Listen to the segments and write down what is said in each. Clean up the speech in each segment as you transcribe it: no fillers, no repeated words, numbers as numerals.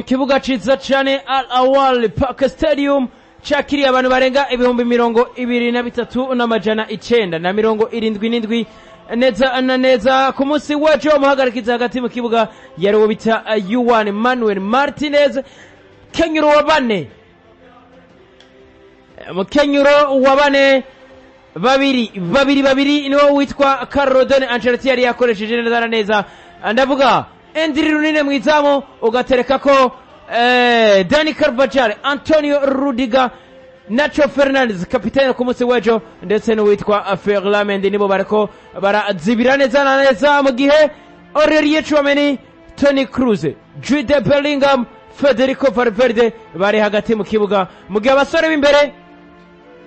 Kibuga ciza cane Al Awal Park Stadium cakiriye abantu barenga ibihumbi 23 n'amajana 977 neza na neza ku munsi w'ejo muhagarikiza hagati mu kibuga yari bita Juan Manuel Martinez kenyuro wa bane mukenyuro wa bane babiri niwo witwa Carlo Don Ancelotti yari yakoresheje neza na neza ndavuga Endri Runine mwizamu ugatereka ko Dani Carvajal, Antonio Rudiger, Nacho Fernandez kapiteni ku munsi w'ejo ndetse n'uwitwa Ferland Mendy nibo bariko barazibira neza na neza mu gihe Aurelien Tchouameni, Toni Kroos, Jude Bellingham, Federico Valverde bari hagati mu kibuga mu gihe abasore b'imbere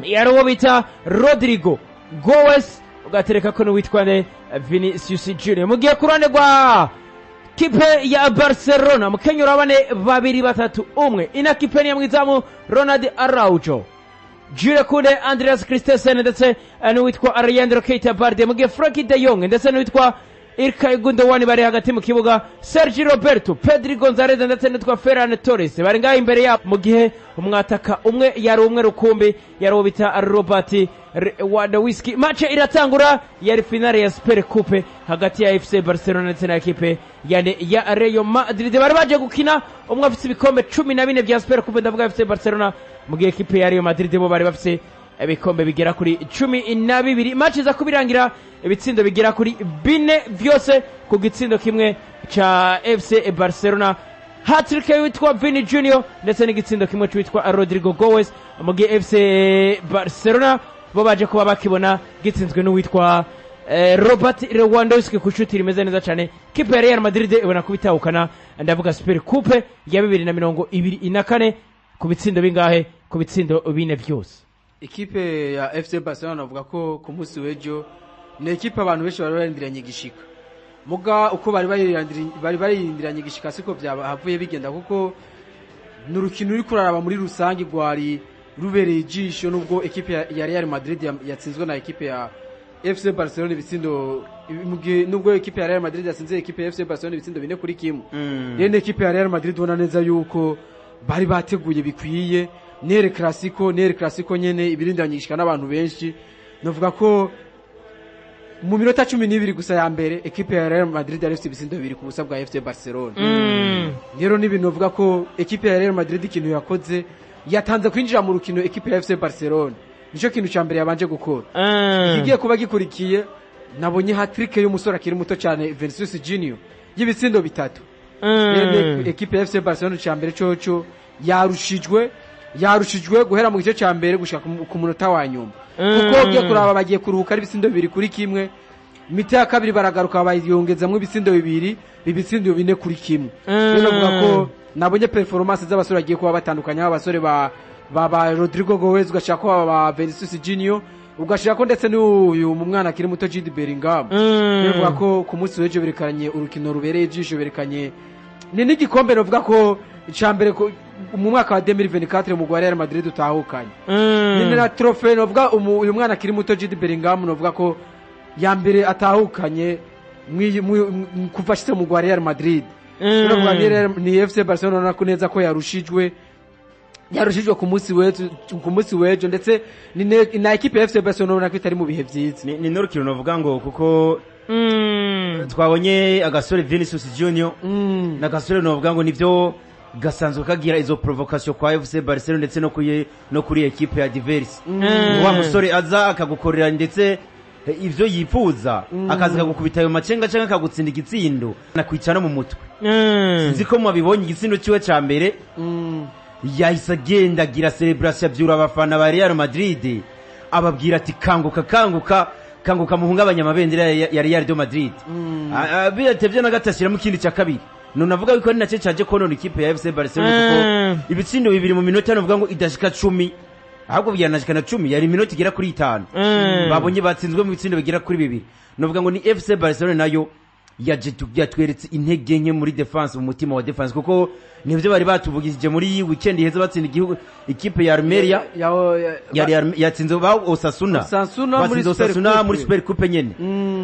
yari uwo bita Rodrigo Goes ugatereka ko n'uwitwa Vinicius Junior mu gihe ku ruhande rwa kipe ya Barcelona mukenyura bane babiri batatu umwe ina kipe ni mwizamu Ronald Araujo, Jules Koundé, Andreas Christensen ndetse n'uwitwa Alejandro Keita Balde mu gihe Frenkie de Jong ndetse n'uwitwa Ilkay Gundogan bari hagati mu kibuga, Sergi Roberto, Pedri Gonzalez ndetse n'uwitwa Ferran Torres bari ngaho imbere yabo mu gihe umwataka umwe yari umwe rukumbi yari bita Robert Lewandowski. Match iratangura yari finale ya Super Coupe hagati ya FC Barcelona ndetse na ekipe ya Real Madrid bari baje gukina umwe afite ibikombe 14 vya Super Coupe ndavuga FC Barcelona mu gihe ekipe ya Real Madrid bo bari bafite ibikombe bigera kuri 12. Match iza kubirangira ibitsindo bigera kuri 4 vyose ku gitsindo kimwe cha FC Barcelona, hat-trick witwa Vini Junior ndetse n'igitsindo kimwe cyitwa Rodrigo Goes mu gihe FC Barcelona bo baje kuba bakibona gitsinzwe n'uwitwa Robert Lewandowski ku shuti rimeze neza cyane. Kipe ya Real Madrid ibona kubitahukana ndavuga Super Coupe ya 2024 ku bitsindo bingahe? Ku bitsindo 4 vyose. Ikipe ya FC Barcelona navuga ko ku munsi w'ejo ni ikipe abantu benshi bari barindiranye gishika muga uko bari barindiranye gishika siko byahavuye bigenda kuko n'urukino uri kuraraba muri rusangi gwari rubereye ijisho nubwo ekipe ya Real Madrid yatsinzwe na ekipe ya FC Barcelona ibitsindo nubwo ekipe ya Real Madrid yatsinze ekipe ya FC Barcelona ibitsindo 4 kuri kimwe. Rene ekipe ya Real Madrid ubona neza yuko bari bateguye bikwiye Nere Clasico nyene ibirindanye gishika n'abantu benshi novuga ko mu minota 12 gusa ya mbere ekipe ya Real Madrid yari ifite ibitsindo 2 ku busa bwa FC Barcelona. Rero nibi novuga ko ekipe ya Real Madrid ikintu yakoze yatanze kwinjira mu rukino ekipe ya FC Barcelona nico kintu ca mbere yabanje gukora. Igiye kuba gikurikiye nabonye hat-trick y'umusore akiri muto cyane Vinicius Junior y'ibitsindo 3. Ekipe ya FC Barcelona ca mbere coco yarushijwe guhera mu gice cya mbere gushaka ku munota wa nyuma kuko ugiye kuraba bagiye kuruhuka ari ibitsindo 2 kuri kimwe, mita ya kabiri baragaruka bayongezamwe ibitsindo 2 ibitsindo 4 kuri kimwe. Rero navuga ko nabonye performance z'abasore bagiye kuba batandukanye abasore ba Rodrigo Goes ugashaka ko ba Vinicius Junior ugashaka ko ndetse n'uyu mu mwana akiri muto Jude Bellingham. Navuga ko ku munsi w'ejo berekanye urukino rubereye ijisho, berekanye ni n'igikombe navuga ko icambere ko mu mwaka wa 2024 mu Real Madrid utahukanye. Ni na trophy navuga uyu mwana akiri muto Jude Bellingham navuga ko ya mbere atahukanye kuva shise mu Real Madrid. Navuga ni FC Barcelona nakuneza ko yarushijwe ku munsi w'ejo ndetse na ekipe ya FC Barcelona nakitari mu bihe byiza. Ni n'urukino navuga ngo kuko twabonye agasore Vinicius Junior n'agasore navuga ngo nivyo gasanzwe kagira izo provocation kwa FC Barcelona ndetse no kuri ekipe ya Diverse. Wa musore aza akagukorera ndetse ivyo yifuza akaza kagukubita ayo macenga cyangwa akagutsinda igitsindo nakwicana mu mutwe. Sinzi ko mwabibonye igitsindo ciwe ca mbere yahise agenda agira celebration abyura abafana ba Real Madrid ababwira ati kanguka muhungabanya amabendera ya Real de Madrid. Biratevye na gatashira mu kindi cya kabiri none avuga yuko ni nace cyaje konona ikipe ya FC Barcelona kuko ibitsindo 2 mu minota navuga ngo idashika 10 ahubwo byanashika na 10 yari minota igera kuri 5 babonye batsinzwe mu bitsindo bigera kuri 2 navuga ngo ni FC Barcelona nayo yatweretse intege nke muri defense mu mutima wa defense kuko nivyo bari batuvugishije muri weekend iheze batsinda ikipe ya Armeria yatsinze ba Osasuna muri Osasuna muri Super Coupe nyene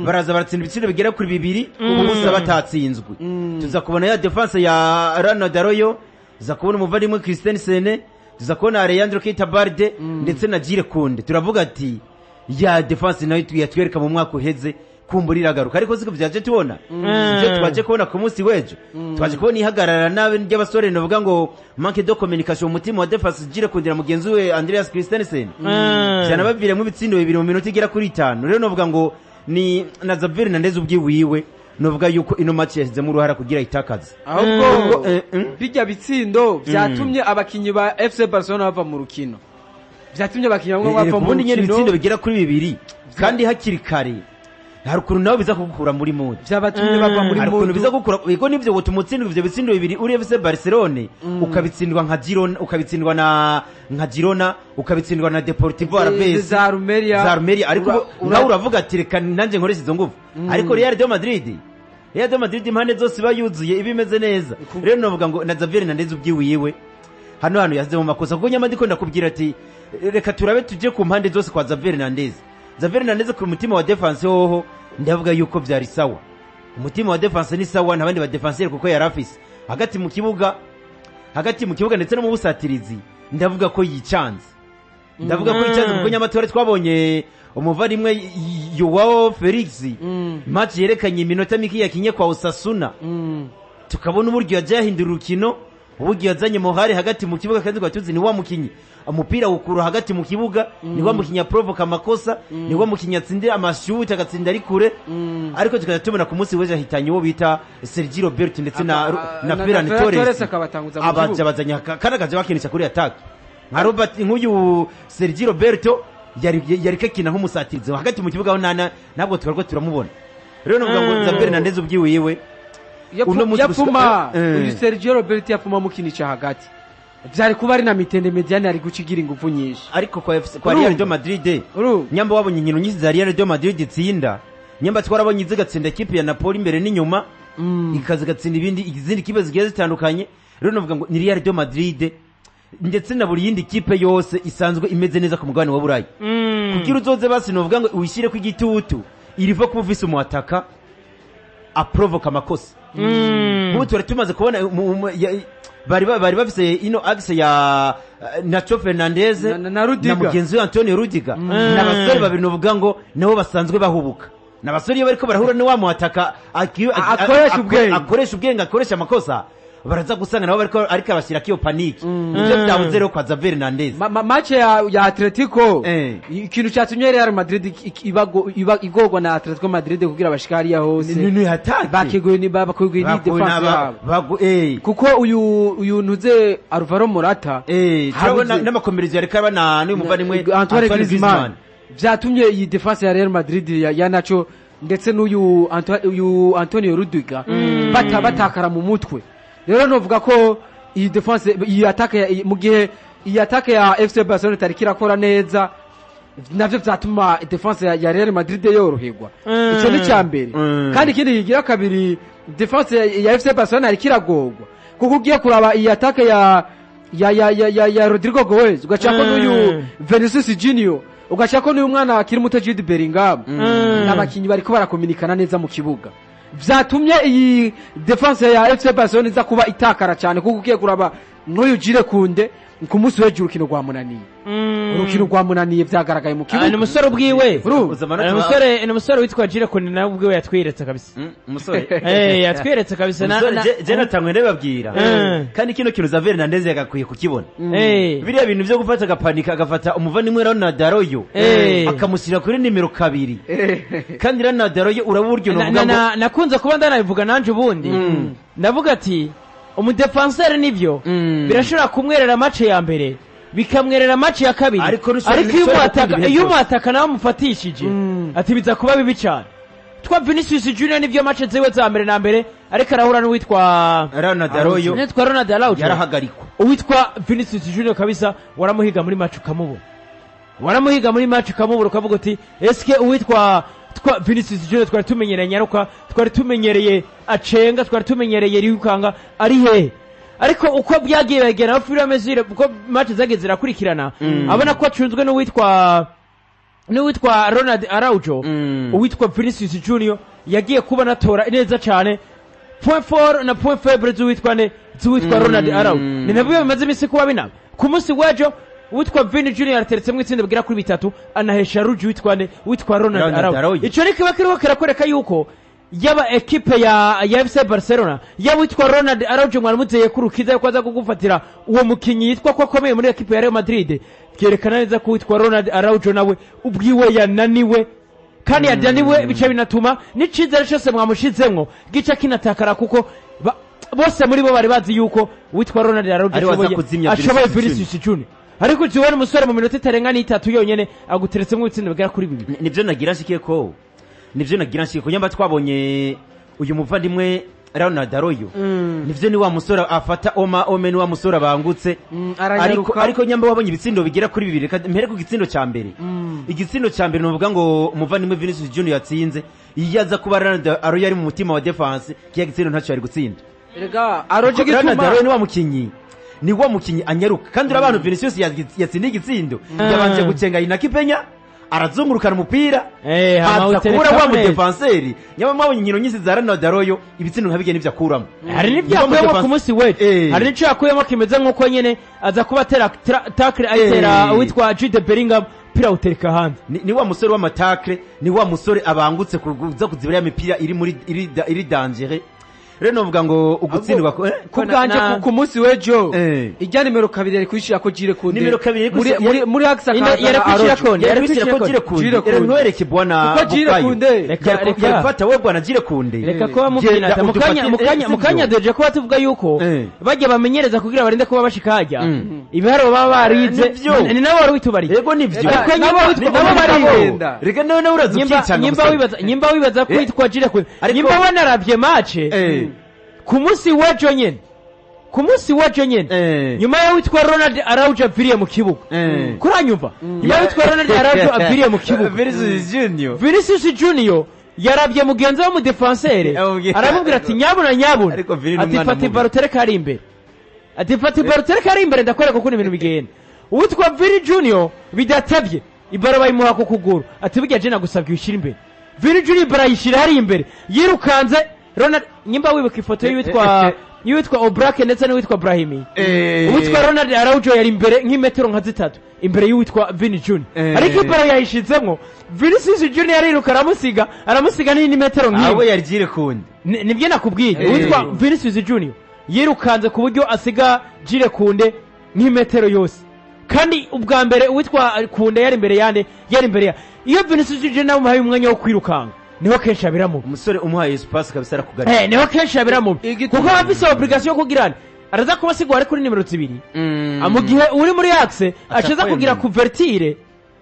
baraza baratsinda ibitsiro bigera kuri 2 ubusa batatsinzwe tuza kubona ya defense ya Ronald Arroyo tuza kubona umuvandimwe Christensen tuza kubona Alejandro Keita-Balde ndetse na Jire Kunde turavuga ati ya defense nayo yatwereka mu mwaka uheze kumburira garuka ariko siko byaje tubona ibyo twaje kubona ku munsi wejo twaje kubona ihagarara nabe ry'abasore novuga ngo manque de communication mutima wa defense Jire Kunde mugenzi we Andreas Christensen cyane babiremo ibitsindo 2 mu minota igera kuri 5 rero novuga ngo ni na Xavier Hernandez ubwiwiwe novuga yuko ino match yashyize mu ruhara kugira itakaze ahubwo bijya bitsindo byatumye abakinyi ba FC Barcelona bava mu rukino byatumye abakinyi bamwe bava mu rukino ibitsindo bigera kuri 2 kandi hakiri kare hari ukuntu nawe biza kugukura muri mood byabatumye bava muri mood hari ukuntu biza gukura iko nivyo gutumutsindwa ivyo bitsindo 2 uri FC Barcelona ukabitsindwa nka Girona ukabitsindwa nka Girona ukabitsindwa na Deportivo Alaves za Armeria ariko nawe uravuga ati reka nanje nkoresha izo nguvu ariko Real de Madrid impande zose bayuzuye ibimeze neza rero novuga ngo na Xavier Hernandez ubwiwiwe hano yaze mu makosa kuko nyama ndiko ndakubwira ati reka turabe tuje ku mpande zose kwa Xavier Hernandez ku mutima wa defense hoho ndavuga yuko byari sawa umutima wa defense ni sawa nabandi ba defenseur kuko yarafise hagati mu kibuga ndetse no mu busatirizi ndavuga ko yicanze kuko nyamatore twabonye umuvandimwe Joao Felix match yerekanye iminota miki yakinye kwa Osasuna tukabona uburyo yajahindura urukino uburyo yazanye Mohari hagati mu kibuga kandi twatuzi ni wa mukinyi umupira ukura hagati mu kibuga ni wa mukinya provoke amakosa ni wa mukinya tsindira amashuti agatsinda ari kure ariko tukatumena ku munsi weje hitanye wo bita Sergio Roberto ndetse na Ferran Torres abazanya kana kaje bakinisha kuri attack nka Robert nk'uyu Sergio Roberto yari kakina nk'umusatirizi hagati mu kibuga nabwo twarwa turamubona rero novuga ngo Xavier Hernandez ubyiwiwe yapfuma uyu Sergio Roberto yapfuma mukinisha hagati byari kuba ari na mitende mediane ari gucigira ingufu nyinshi ariko kwa Real de Madrid nyamba wabonye inkino nyinshi za Real de Madrid itsinda nyamba twarabonye izigatsinda equipe ya Napoli imbere n'inyuma ikazigatsinda izindi kipe zigiye zitandukanye rero novuga ngo ni Real de Madrid ndetse na buri yindi kipe yose isanzwe imeze neza ku mugabane wa Burayi kugira uzoze basi novuga ngo uyishyire ku igitutu iriva ku visi umuataka aprovoka amakosa ubu tumaze kubona bari bafise ino axe ya Nacho Fernandez na mugenzi we Antonio Rudiger n'abasore babiri novuga ngo nabo basanzwe bahubuka n'abasore iyo bariko barahura ni wa muataka akoresha ubwenge akoresha amakosa baraza gusanga nabo ariko abashyira kiyo paniki ibyo byabuze rero kwa Xavier Hernandez match ya Atletico ikintu cyatumye Real Madrid igorwa na Atletico Madrid kugira abashikariya hose ni hataki bakegoye ni defense yabo kuko uyu ntuze Alvaro Morata turabona n'amakomerezi yareka bana n'umuvandimwe Antoine Griezmann byatumye iyi defense ya Real Madrid ya Nacho ndetse n'uyu Antonio Rudiger batakara mu mutwe rero novuga ko iyi defense iyi attaque mu gihe iyi attaque ya FC Barcelona tariki rakora neza navyo byatuma defense ya Real Madrid yoroherwa ico ni cyambere kandi ikindi yigira kabiri defense ya FC Barcelona ariko iragorwa kuko ugiye kuraba iyi attaque ya Rodrigo Goes ugacako n'uyu Vinicius Junior ugacako n'uyu mwana akiri muto Jude Bellingham n'abakinyi bariko barakominikana neza mu kibuga byatumye iyi defense ya FC Barcelona iza kuba itakara cyane kuko ugiye kuraba n'uyu Jire Kunde ku munsi w'ejo urukino rwamunaniye byagaragaye mu kibuga ni umusore ubwiwe ni umusore witwa Jire Kunde nawe ubwiwe yatwiretse kabisa umusore yatwiretse kabisa je natangwe ndababwira kandi kino kintu Xavier Hernandez yagakwiye kukibona biriya bintu byo gufata agapanika agafata umuvandimwe Ronald Arroyo akamushyira kuri nimero 2 kandi Ronald Arroyo uraburyo novuga ngo nakunze kuba ndanabivuga nanje ubundi ndavuga ati umudefenseur nivyo birashobora kumwerera match ya mbere bikamwerera match ya kabiri ariko iyo umwataka nawe mufatishije ati biza kuba bibi cyane twa Vinicius Junior nivyo match zewe za mbere na mbere ariko arahura n'uwitwa Ronald Arroyo yarahagarikwa uwitwa Vinicius Junior kabisa waramuhiga muri match ukamubura ukavuga uti eske uwitwa uwitwa Vinicius Junior twari tumenyereye nyaruka, twari tumenyereye acenga, twari tumenyereye yirukanga, ari hehe? Ariko uko byagiye bagera aho Fulham Mesire uko match zageze zirakurikirana, abona ko acunzwe n'uwitwa Ronald Araujo, uwitwa Vinicius Junior yagiye kuba natora neza cyane point fort na point faible z'uwitwa Ronald Araujo. Ni nabyo bimaze imisi kuba binaba. Ku munsi w'ejo uwitwa Vini Junior yateretsemo itsinda bigera kuri 3 anahesha Ruji uwitwa Ronald Araujo. Ico nikiba kiriho kirakwereka yuko yaba ekipe ya FC Barcelona yaba witwa Ronald Araujo mwaramuteye kurukiza yuko aza kugufatira uwo mukinyi yitwa ko akomeye muri ekipe ya Real Madrid, byerekana neza ko witwa Ronald Araujo nawe ubwiwe yananiwe, kandi yadaniwe bice binatuma n'icizere cyose mwamushizemwo gica kinatakara, kuko bose muri bo bari bazi yuko witwa Ronald Araujo ashoboye Vinicius Junior, ariko tubona umusore mu minota itarenga n'itatu yonyene aguteretsemo itsinda bigera kuri 2. Nivyo nagira nshike ko nyamba twabonye uyu muvandimwe Ronald Araujo, nivyo ni wa musore afata ome ni wa musore bangutse, ariko nyamba wabonye ibitsindo bigera kuri 2. Mpere ku gitsindo ca mbere, igitsindo ca mbere novuga ngo umuvandimwe Vinicius Junior yatsinze, iyaza kuba Ronald Araujo ari mu mutima wa defense, kiya gitsindo ntacyo ari gutsinda. Erega Araujo gituma Ronald Araujo ni wa mukinyi anyaruka, kandi urabana Vinicius yatsinda igitsindo yabanje gucenga inakipenya arazungurukana umupira atakura wa mu defenseri, nyama mwabonye inkino nyinshi za Ronald Araujo ibitsindo nkabige n'ivyo akuramo. Hari n'ivyo akuyemo ku munsi weje, hari n'ico akuyemo kimeze nk'uko nyene aza kuba tackle ayitera witwa Jude Bellingham, pira utereka hanze. Ni wa musore w'amatakle, ni wa musore abangutse kuza kuzibira imipira iri danger. Reno novuga ngo ugutsindwa kubwanje ku munsi wejo ijya nimero 2 ari kwishira ko Jire Kunde, nimero 2 muri Axa yari kwishira ko Jire Kunde nwereke bwana yafata we bwana Jire Kunde, reka ko bamubwira mukanya deje ko batuvuga yuko bajya bamenyereza kugira barinde kuba bashika hajya ibiharo baba barize, ni nawe wari witubari yego nivyo nabo barigenda, reka nawe urazukicanga nyimba wibaza kwitwa Jire Kunde, nyimba wanaravye match ku munsi w'ejo nyene nyuma ya witwa Ronald Araujo aviriye mu kibuga, kuranyumva nyuma ya witwa Ronald Araujo aviriye mu kibuga, Vinicius Junior yarabye mugenzi wa mu defenseur aramubwira ati nyabuna ati fata Barotereka ari imbere ndakwereka uko ibintu bigenda. Uwitwa Vini Junior bidatavye ibara bayimuha ku kuguru ati bijya je nagusabye ushira imbere, Vini Junior barayishira hari imbere yirukanze Ronald, nyimba wibuka ifoto y'uwitwa Obrake ndetse n'uwitwa Brahimi, uwitwa Ronald Araujo yari imbere nk'imetero nka 3 imbere y'uwitwa Vini Junior, ariko ibaro yayishizemwo Vinicius Junior yariruka aramusiga ni metero nk'iyo abo yari Jire Kunde. Nibyo nakubwiye uwitwa Vinicius Junior yirukanze ku buryo asiga Jire Kunde nk'imetero yose, kandi ubwa mbere uwitwa Kunde yari imbere ya iyo Vinicius Junior nawe muhaye umwanya wo kwirukanga niho kenshi abiramo umusore umuhaye espace kabisa arakugara, niho kenshi abiramo kuko afise obligation yo kugirana araza kuba sigwa ari kuri nimero 2 mu gihe uri muri axe acaza kugira couverture,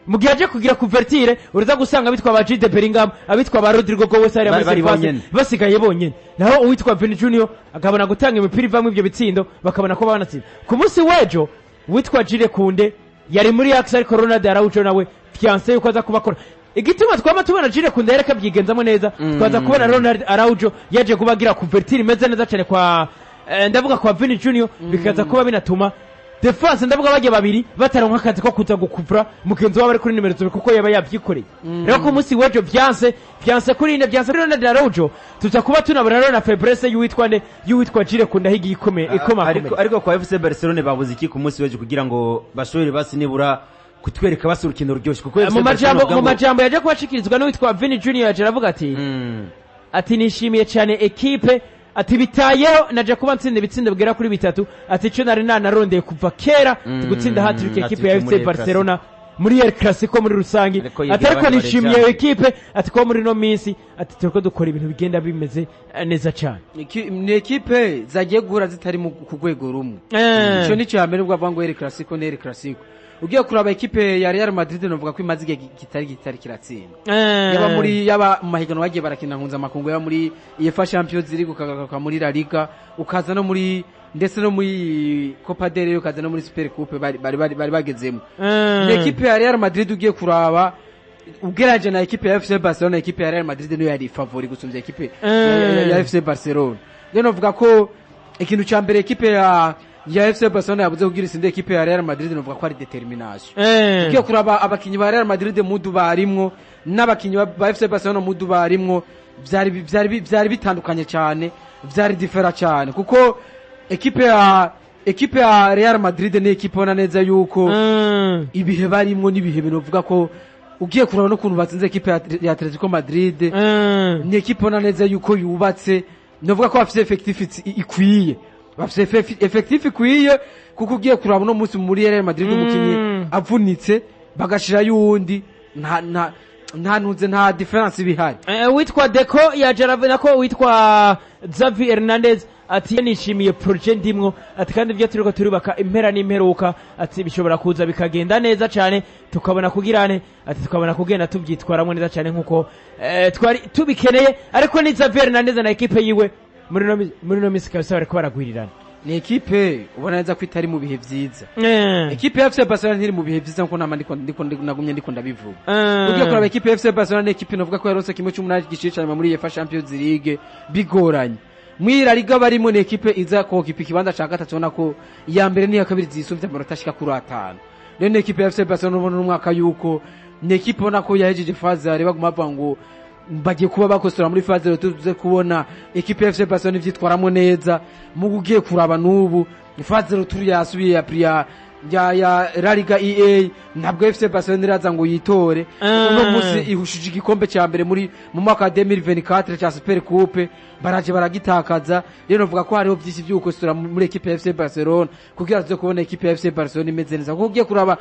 mu gihe aje kugira couverture uraza gusanga abitwa ba Jude Bellingham abitwa ba Rodrigo Goes ari basigaye bonyene, naho uwitwa Vini Junior akabona gutanga imipira ivamwe ibyo bitsindo bakabona ko banatsinda. Ku munsi wejo witwa Jire Kunde yari muri axe ariko Ronald Araujo nawe fiancé yuko aza kubakora, igituma twama tubona Jire Kunde yereka byigenzamo neza, twaza kubona Ronald Araujo yaje kubagira couverture imeze neza cyane kwa ndavuga kwa Vini Junior, bikaza kuba binatuma defense ndavuga bajye babiri bataronka akazi ko kuza gukuvura mugenzi wabo ari kuri nimero 2 kuko yaba yavyikoreye. Rero ku munsi wejo byanse kuri Ronald Araujo tuza kuba tunabona na faiblesse y'uwitwa Jire Kunde higi ikoma ariko kwa FC Barcelona babuze iki ku munsi wejo kugira ngo bashobore basi nibura kutwereka basi urukino ruryoshye, kuko mu majambo yaje kubashikirizwa n'uwitwa Vini Junior yaje aravuga ati nishimiye cyane ekipe, ati bitayeho naje kuba ntsinda ibitsindo bigera kuri 3, ati cyo nari narondeye kuva kera gutsinda hat-trick ekipe ya FC Barcelona muri El Clasico muri rusangi, ati ariko nishimiye ekipe, ati ko muri no minsi ati turiko dukora ibintu bigenda bimeze neza cyane. Ni ekipe zagiye guhura zitari mu kugwego rumwe, cyo ni cyo mbere ubwo avango El Clasico ne El Clasico ugiye kuraba ekipe ya Real Madrid novuga ko imaze kitari kiratsinda, yaba mu mahigano bagiye barakina nkunza makungu ya muri UEFA Champions League ukagaruka muri La Liga ukaza no muri ndetse no muri Copa del Rey ukaza no muri Super Coupe bari bagezemo. Ekipe ya Real Madrid ugiye kuraba ugereranyije na ekipe ya FC Barcelona, ekipe ya Real Madrid niyo yari favori gusumvya ekipe ya FC Barcelona. Rero novuga ko ikintu ca mbere ekipe ya FC Barcelona yabuze kugira isinde ekipe ya Real Madrid, novuga ko ari determination. Ugiye kuraba abakinyi ba Real Madrid mudu barimwo n'abakinyi ba FC Barcelona mudu barimwo byari bitandukanye cyane, byari different cyane, kuko ekipe ya Real Madrid ni ekipe ona neza yuko ibihe barimwo n'ibihe binovuga ko ugiye kuraba no kuntu batsinze ekipe ya Atletico Madrid ni ekipe ona neza yuko yubatse, novuga ko bafite ikwiye, bafite effective ikwiye, kuko ugiye kuraba no munsi muri Real Madrid umukinyi avunitse bagashira yundi nta difference bihari. Witwa Deco yajaravena ko witwa Xavi Hernandez ati nishimiye projet ndimwo, ati kandi ibyo turiko turubaka impera n'imperuka, ati bishobora kuza bikagenda neza cyane tukabona kugirane, ati tukabona kugenda tubyitwaramwe neza cyane nkuko twari tubikeneye, ariko ni Xavi Hernandez na equipe yiwe muri no misi kabisa bariko baragwirirana. Ni ekipe ubona neza ko itari mu bihe vyiza. Ekipe ya FC Barcelona ntiri mu bihe vyiza nko nama nagumye ndiko ndabivuga. Ugiye kuraba ekipe ya FC Barcelona, ekipe novuga ko yaronse kimwe cy'umunani gishishanya muri UEFA Champions League bigoranye. Mwira liga barimo ni ekipe iza ko kipi kibanza ca gatatu, ubona ko ya mbere ni ya kabiri zisumvye amanota ashika kuri 5. Rero ekipe ya FC Barcelona ubona n'umwaka yuko ni ekipe ubona ko yahejeje faze ari baguma bavuga bagiye kuba bakosora muri faze tuze kubona ekipe ya FC Barcelona ivyitwaramo neza. Mu gugiye kuraba n'ubu faze turi yasubiye ya La Liga EA, ntabwo FC Barcelona iraza ngo yitore uno musi ihushije igikombe cya mbere mu mwaka wa 2024 cya Super Coupe, baraje baragitakaza. Rero novuga ko hariho byinshi by'ukosora muri ekipe ya FC Barcelona kugira tuze kubona ekipe ya FC Barcelona imeze neza, kuko ugiye kuraba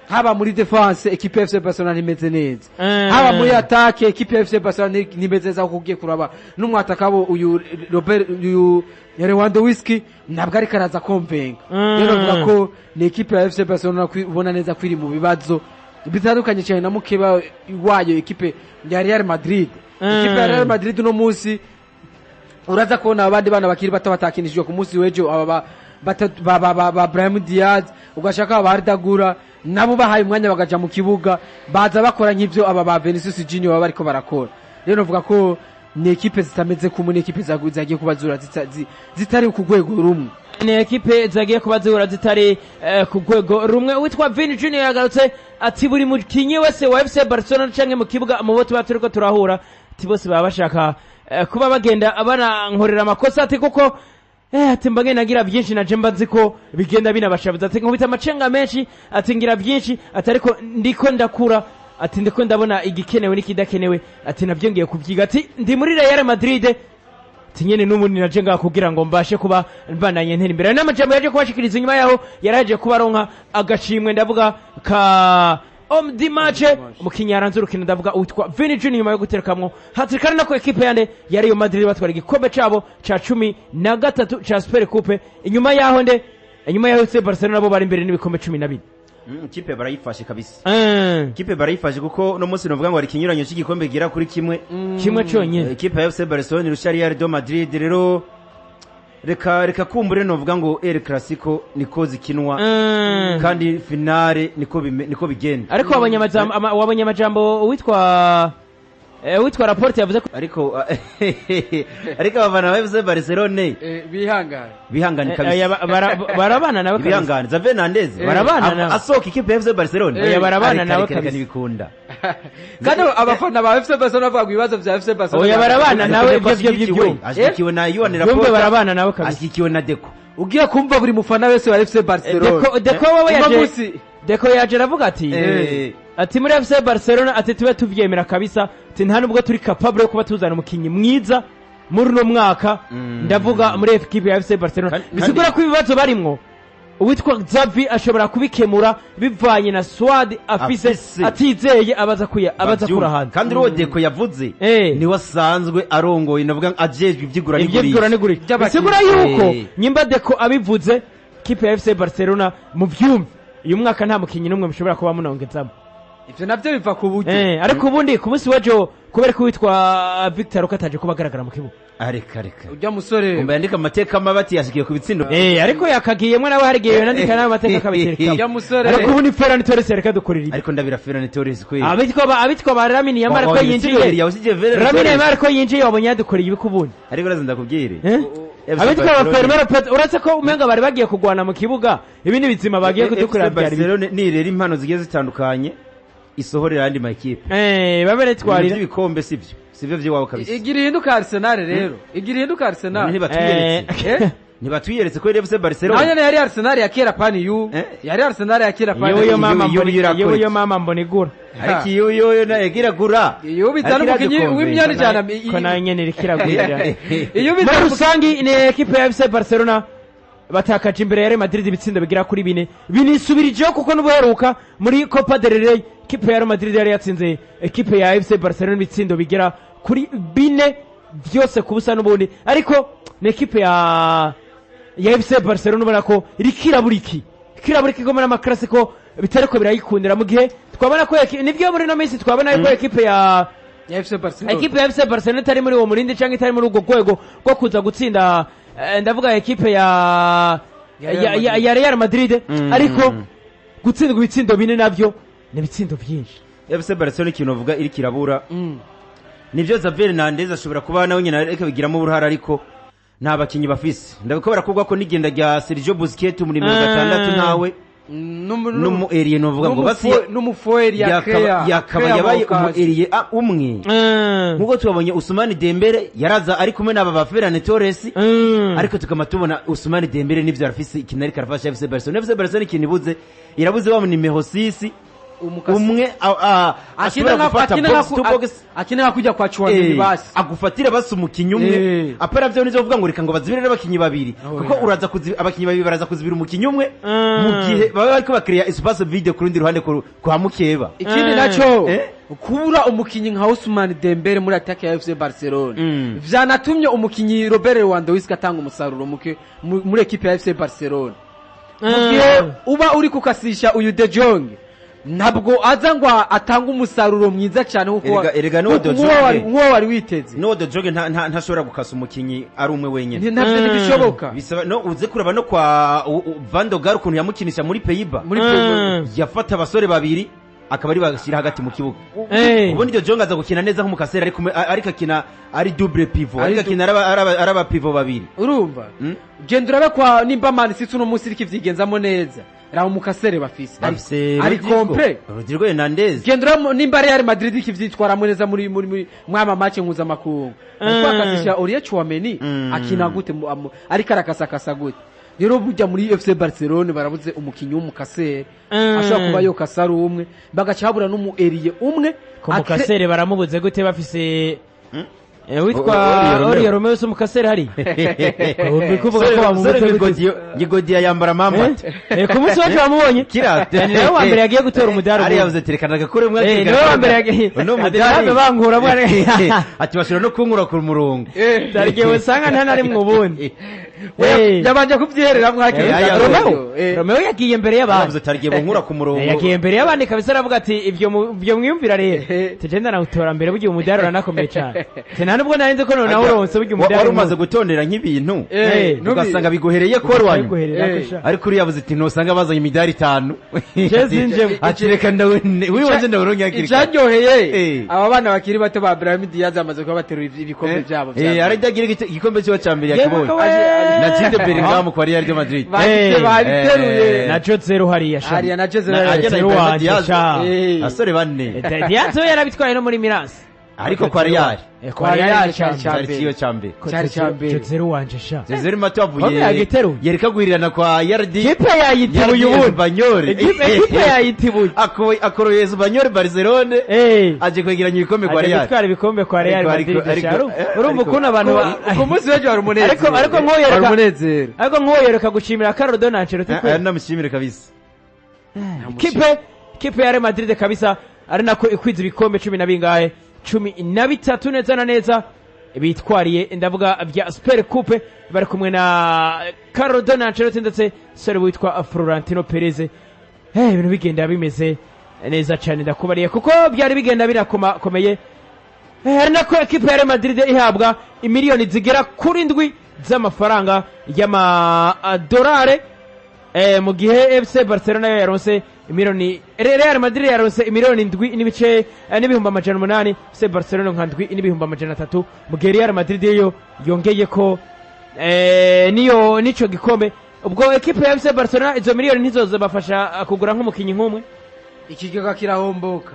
haba muri defense ekipe ya FC Barcelona nimeze neza, haba muri attaque ekipe ya FC Barcelona nimeze neza, kuko ugiye kuraba n'umwataka uyu Robert Lewandowski ntabwo ari karaza kompenga. Rero novuga ko ni ekipe ya FC Barcelona ubona neza kwiri mu bibazo bitandukanye cyane na mukeba wayo ekipe ya Real Madrid. Ekipe ya Real Madrid no munsi uraza kubona abandi bana bakiri batakinishijwe ku munsi w'ejo, aba ba Brahim Diaz ugashaka abardagura nabo bahaye umwanya bagaja mu kibuga baza bakora nk'ivyo aba ba Vinicius Junior baba bariko barakora. Rero novuga ko ni ekipe zitameze kumwe, ni ekipe zagiye kubazura zitari ku rwego rumwe, ni ekipe zagiye kubazura zitari ku rwego rumwe. Witwa Vini Junior yagarutse ati buri mukinyi wese wa FC Barcelona canke mu kibuga mu bo tuba turiko turahura, ati bose baba bashaka kuba bagenda abanankorera amakosa, ati kuko ati mbage nagira byinshi na jemba nziko bigenda binabashabuza, ati nkubita amacenga menshi, ati ngira byinshi, ati ariko ndiko ndakura, ati ndiko ndabona igikenewe n'ikidakenewe, ati nabyo ngiye kubyiga, ati ndi muri Real Madrid, ati nyene n'umuntu naje ngaha kugira ngo mbashe kuba mbananye ntera imbere. N'amajambo yaje kubashikiriza nyuma yaho yaraje kubaronka agashimwe, ndavuga ka homme du match mu kinyaranzo rukino, ndavuga witwa Vini Junior nyuma yo guterekamwo hatirikana nako ekipe yande ya Real Madrid batwara igikombe cabo ca 13 ca Super Coupe. Inyuma yaho FC Barcelona bo bari imbere n'ibikombe 12. Kipe barayifashe kabisa. Kipe barayifashe kuko no munsi novuga ngo ari kinyuranyo cy'igikombe gira kuri kimwe cyonyine. Kipe ya FC Barcelona irusha Real de Madrid. Rero reka kumbure novuga ngo El Clasico niko zikinwa kandi finale niko bigenda. Ariko wabonye amajambo witwa rapport yavuze ko ariko abana ba FC Barcelona bihangane kabisa, barabana nawe bihangane. Xavi Hernandez barabana nawe asoka ikipe ya FC Barcelona, barabana nawe kabisa nibikunda. Kandi abafana ba FC Barcelona bavuga ibibazo bya FC Barcelona, barabana nawe ibyo ashyikiwe na Yohani Laporta, barabana nawe kabisa, ashyikiwe na Deco. Ugiye kumva buri mufana wese wa FC Barcelona Deco yaje aravuga ati muri FC Barcelona ati tube tuvyemera kabisa, ati nta nubwo turi capable yo kuba tuzana umukinyi mwiza muri no mwaka. Ndavuga muri equipe ya FC Barcelona bisigura ko ibibazo barimwo uwitwa Xavi ashobora kubikemura bivanye na swad afise atizeye abaza kurahana. Kandi ro Deco yavuze ni wasanzwe arongoye, navuga ajejwe ivyigura n'igurisha. Bisigura yuko nyimba Deco abivuze equipe ya FC Barcelona mu vyumva uyu mwaka nta mukinyi numwe mushobora kuba munongezamo. Ivyo navyo biva ku buryo ariko ubundi ku munsi w'ejo kubera ko witwa Victor ko ataje kuba agaragara mu kibuga reka ujya musore umva yandika amateka mabati yashikiye ku bitsindo ariko yakagiyemo nawe hari igihe yandika nawe amateka akabitereka ujya musore ariko ubu ni Ferran Torres reka dukorera ibi ariko ndabira Ferran Torres kwe abitwa ba Lamine Yamal ko yinjiye Lamine Yamal ko yinjiye wabonye yadukoreye ibi kubundi ariko raza ndakubwire abitwa ba Ferran Torres uretse ko umenga bari bagiye kugwana mu kibuga ibindi bizima bagiye kudukorera byari Barcelona ni rero impano zigiye zitandukanye isohorera andi makipe babere twarira ibikombe sivyo vyiwabo kabisa igira ihinduka Arsenal rero igira ihinduka Arsenal ntibatwiyeretse ko FC Barcelona nanya yari Arsenal ya kera pani yu yari Arsenal ya kera pani yo mama mbonigura ariko iyo na yagira gura iyo bitana mukinyi w'imyanya cyane ko nayo nyene rikiragurira iyo bitana rusangi ni equipe ya FC Barcelona batakaje imbere ya Real Madrid ibitsindo bigira kuri 4 binisubirijeho kuko n'ubuheruka muri Copa del Rey equipe ya Real Madrid yari yatsinze equipe ya FC Barcelona ibitsindo bigira kuri 4 byose kubusa n'ubundi ariko ni equipe ya FC Barcelona ubona ko irikiraburiki gomera amakarasiko bitariko birayikundira mu gihe twabona ko nibyo muri no minsi twabona ko equipe ya FC Barcelona equipe ya FC Barcelona itari muri uwo murindi cyangwa itari muri ubwo rwego rwo kuza gutsinda ndavuga equipe ya Real Madrid ariko gutsindwa ibitsindo 4 navyo ni ibitsindo byinshi FC Barcelona ikintu uvuga iri kirabura nivyo Xavi Hernandez ashobora kuba nawe nyina ariko bigiramo uruhara ariko nta bakinyi bafise ndabikobera kuvuga ko nigenda rya Sergio Busquets muri 6 nawe numu Elie novuga ngo basi numu foer yakaba yabaye umu Elie umwe nkuko tubonye Ousmane Dembele yaraza ari kumwe n'aba ba Ferran Torres ariko tukama tubona Ousmane Dembele nivyo arafise ikinari karafasha FC Barcelona ikinibuze irabuze wa numero 6 umwe ashobora gufata box to box akina kujya kwa Chouameni basi agufatira basi umukinyi umwe apara byo nizo vuga ngo reka ngo bazibire abakinyi babiri kuko uraza abakinyi babiri baraza kuzibira umukinyi umwe mu gihe baba bariko bakreya espace vide ku rundi ruhande kwa mukeba ikindi naco kubura umukinyi nka Ousmane Dembele muri attaque ya FC Barcelona vyanatumye umukinyi Robert Lewandowski atanga umusaruro muke muri equipe ya FC Barcelona mu gihe uba uri kukasisha uyu De Jong ntabwo aza ngo atanga umusaruro mwiza cyane kuko nkuwo wari witeze no De Jong ntashobora gukasa umukinyi ari umwe wenyene ntabwo ntibishoboka bisaba no uze kuraba no kwa Van de Gaal ukuntu yamukinisha muri Pays-Bas yafata abasore babiri akaba ari bashyira hagati mu kibuga ubundi De Jong aza gukina neza nk'umukasera ariko akina ari double pivot ariko akina araba pivot babiri urumva genda urabe kwa nimba Man City uno munsi ikivyigenzamo neza raho mukasere bafise ari complet Rodrigo Hernandez genda nimba Real Madrid ikivyitwara neza muri mwama match nkuza makungu akakasisha Aurier Chouameni akina gute ariko arakasakasa gute rero bujya muri FC Barcelona barabuze umukinyi w'umukasere ashobora kuba yo kasari umwe bagacabura n'umu Elie umwe ko mukasere baramubuze gute bafise witwa Aurier Romeo umukasere hari bikuvuga ko bamubuze Gigodiya yambara mamba ku munsi wacu bamubonye kirate niwe wa mbere yagiye gutora umudari ari yavuze terekana gakore umwe niwe wa mbere yagiye no mudari bangura mwana ati bashira no kunkura ku murongo tarige usanga nta nari mu bundi yabanje kubyiherera mwakire Romeo yagiye imbere y'abandi yavuze tarige bunkura ku murongo yagiye imbere y'abandi kabisa aravuga ati ibyo mwiyumvira rero tugenda na utora mbere bugiye umudari uranakomeye cyane nta nubwo narinze ko noneho uronse bugiye umudari wari umaze gutondera nk'ibintu ugasanga biguhereye ko wanyu ariko uri yavuze ati nosanga bazanye imidari 5 jezinje akireka ndawe wiwaje ndaworonye akireka icyanyoheye aba bana bakiri bato ba Brahim Diaz amaze kuba baterura ibikombe byabo aragira igikombe cyo cyambere yakibonye na Jude Bellingham kwa Real de Madrid babiteruye na Jose hariya sha hariya na Jose Diaz asore bane Diaz yarabitwaye no muri Miras ariko kwa Real cyari cyambe Jose wanje sha Jose mato avuye yereka guhirirana kwa Yardi kipe yayitibuye ubu Banyore kipe yayitibuye akoroye Banyore Barcelona aje kwegeranya ibikombe kwa Real bitwara ibikombe kwa Real Madrid urumva ukuntu abantu ku munsi w'ejo hari umunezero ariko nkoyereka gushimira Carlo Don Ancelotti namushimire kabisa kipe ya Real Madrid kabisa ari nako ikwiza ibikombe 10 na bingahe 13 neza na neza bitwariye ndavuga bya Super Coupe bari kumwe na Carlo Don Ancelotti ndetse sore witwa Florentino Perez ibintu bigenda bimeze neza cyane ndakubariye kuko byari bigenda birakomeye hari nako ekipe ya Real Madrid ihabwa imiliyoni zigera kuri ndwi z'amafaranga y'amadolari mu gihe FC Barcelona yo yaronse imiliyoni Real Madrid yaronse imiliyoni ndwi n'ibice n'ibihumbi amajana 8 FC Barcelona nka ndwi n'ibihumbi amajana 3 mu gihe Real Madrid yo yongeye ko nico gikombe ubwo ekipe ya FC Barcelona izo miliyoni ntizoze bafasha kugura nk'umukinyi nk'umwe ikigega kirahomboka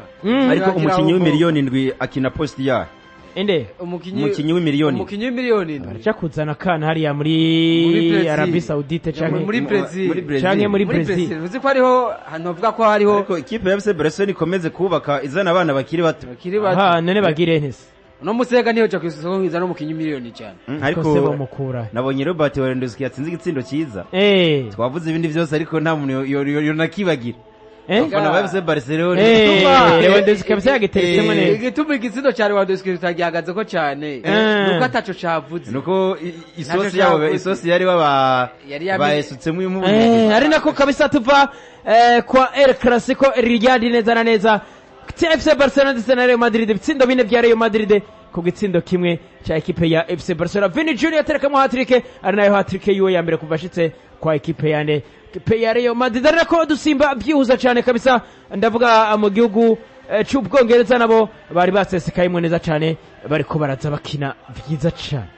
ariko umukinyi w'imiliyoni ndwi akina post ya inde umukinyi w'imiliyoni ndwi acha kuzana kana hariya muri Arabie Saoudite canke muri Brazil canke muri Brazil uzi ko hariho hanovuga ko hariho ariko ikipe ya FC Barcelona ikomeze kubaka izana abana bakiri bato aha none bagire ntese no musega niyo cyo kwisoko ngiza no mukinyi miliyoni cyane ariko mukura nabonye Robert Lewandowski yatsinze igitsindo cyiza twavuze ibindi byose ariko nta muntu yonakibagira Fana wa FC Barcelona Lewandowski kabisa yagiteretsemo neza igituma igitsindo cyane Lewandowski tutagihagaze ko cyane nuko ataco cavuze nuko isosi yari bayisutsemo uyu ari nako kabisa tuva kwa El Clasico Riyad neza na neza FC Barcelona ndetse na Real Madrid ibitsindo bine bya Real Madrid ku gitsindo kimwe cya ekipe ya FC Barcelona. Vini Junior aterekamo hat-trick ari nayo hat-trick yiwe ya mbere kuva ashitse kwa ekipe yane ekipe ya Real Madrid. Ari nako dusimba byihuza cyane kabisa ndavuga mu gihugu cy'Ubwongereza nabo bari basesekaye neza cyane bariko baraza bakina byiza cyane.